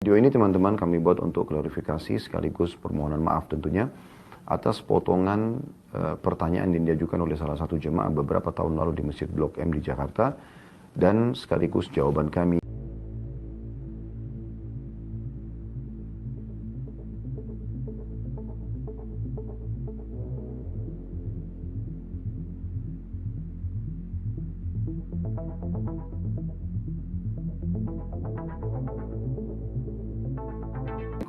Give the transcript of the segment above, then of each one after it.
Video ini teman-teman kami buat untuk klarifikasi sekaligus permohonan maaf tentunya atas potongan pertanyaan yang diajukan oleh salah satu jemaah beberapa tahun lalu di Masjid Blok M di Jakarta, dan sekaligus jawaban kami.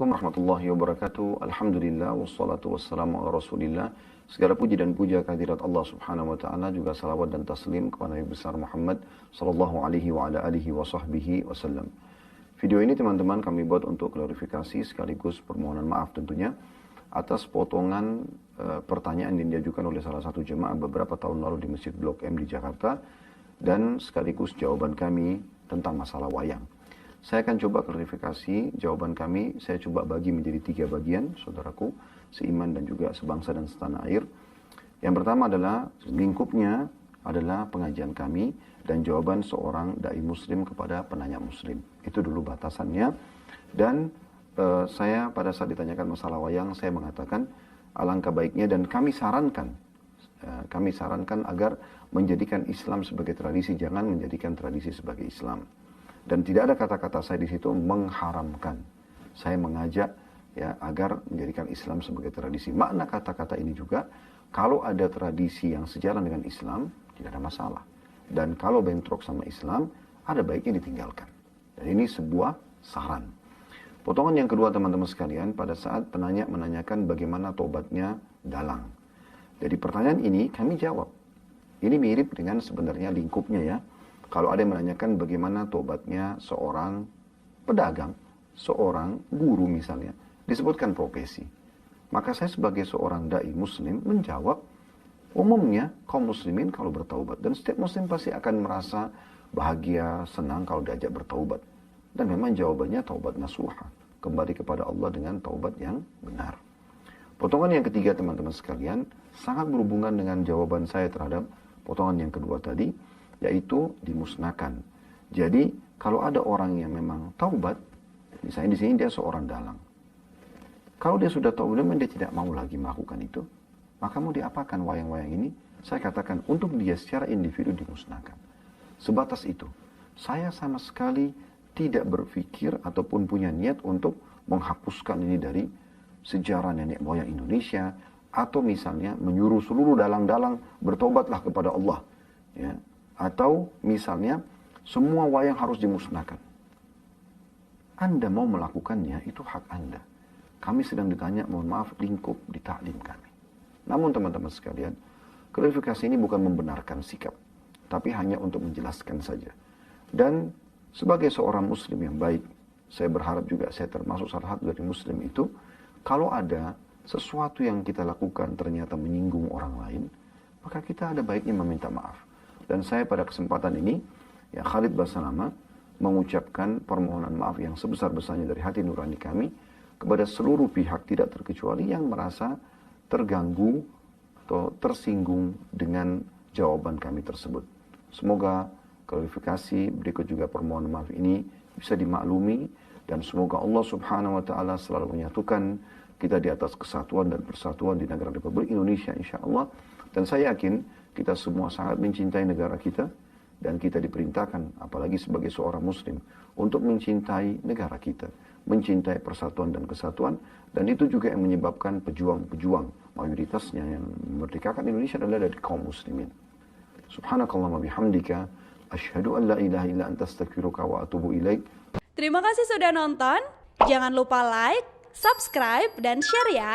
Assalamualaikum warahmatullahi wabarakatuh. Alhamdulillah wassalatu wassalamu ala Rasulillah. Segala puji dan puja kehadirat Allah Subhanahu wa taala, juga salawat dan taslim kepada Nabi besar Muhammad sallallahu alaihi wa ala alihi wa sahbihi wasallam. Video ini teman-teman kami buat untuk klarifikasi sekaligus permohonan maaf tentunya atas potongan pertanyaan yang diajukan oleh salah satu jemaah beberapa tahun lalu di Masjid Blok M di Jakarta, dan sekaligus jawaban kami tentang masalah wayang. Saya akan coba klarifikasi jawaban kami, saya coba bagi menjadi 3 bagian, saudaraku, seiman dan juga sebangsa dan setanah air. Yang pertama adalah lingkupnya adalah pengajian kami dan jawaban seorang dai muslim kepada penanya muslim. Itu dulu batasannya. Dan saya pada saat ditanyakan masalah wayang, saya mengatakan alangkah baiknya dan kami sarankan agar menjadikan Islam sebagai tradisi, jangan menjadikan tradisi sebagai Islam. Dan tidak ada kata-kata saya di situ mengharamkan. Saya mengajak ya agar menjadikan Islam sebagai tradisi. Makna kata-kata ini juga, kalau ada tradisi yang sejalan dengan Islam, tidak ada masalah. Dan kalau bentrok sama Islam, ada baiknya ditinggalkan. Dan ini sebuah saran. Potongan yang kedua teman-teman sekalian, pada saat penanya menanyakan bagaimana tobatnya dalang. Jadi pertanyaan ini kami jawab. Ini mirip dengan sebenarnya lingkupnya ya. Kalau ada yang menanyakan bagaimana tobatnya seorang pedagang, seorang guru misalnya, disebutkan profesi. Maka saya sebagai seorang dai muslim menjawab, umumnya kaum muslimin kalau bertaubat. Dan setiap muslim pasti akan merasa bahagia, senang kalau diajak bertaubat. Dan memang jawabannya taubat nasuha. Kembali kepada Allah dengan taubat yang benar. Potongan yang ketiga teman-teman sekalian, sangat berhubungan dengan jawaban saya terhadap potongan yang kedua tadi, yaitu dimusnahkan. Jadi kalau ada orang yang memang taubat, misalnya di sini dia seorang dalang. Kalau dia sudah taubat dan dia tidak mau lagi melakukan itu, maka mau diapakan wayang-wayang ini? Saya katakan untuk dia secara individu dimusnahkan. Sebatas itu. Saya sama sekali tidak berpikir ataupun punya niat untuk menghapuskan ini dari sejarah nenek moyang Indonesia, atau misalnya menyuruh seluruh dalang-dalang bertobatlah kepada Allah. Ya. Atau misalnya semua wayang harus dimusnahkan. Anda mau melakukannya, itu hak Anda. Kami sedang ditanya, mohon maaf, lingkup di taklim kami. Namun teman-teman sekalian, klarifikasi ini bukan membenarkan sikap, tapi hanya untuk menjelaskan saja. Dan sebagai seorang muslim yang baik, saya berharap juga saya termasuk salah satu dari muslim itu, kalau ada sesuatu yang kita lakukan ternyata menyinggung orang lain, maka kita ada baiknya meminta maaf. Dan saya pada kesempatan ini, ya Khalid Basalama, mengucapkan permohonan maaf yang sebesar-besarnya dari hati nurani kami kepada seluruh pihak tidak terkecuali yang merasa terganggu atau tersinggung dengan jawaban kami tersebut. Semoga klarifikasi berikut juga permohonan maaf ini bisa dimaklumi, dan semoga Allah Subhanahu wa taala selalu menyatukan kita di atas kesatuan dan persatuan di negara Republik Indonesia insyaallah. Dan saya yakin kita semua sangat mencintai negara kita, dan kita diperintahkan, apalagi sebagai seorang muslim, untuk mencintai negara kita, mencintai persatuan dan kesatuan, dan itu juga yang menyebabkan pejuang-pejuang mayoritasnya yang memerdekakan Indonesia adalah dari kaum muslimin. Subhanakallahumma bihamdika, asyhadu an la ilaha illa anta astaghfiruka wa atubu ilaik. Terima kasih sudah nonton, jangan lupa like, subscribe, dan share ya.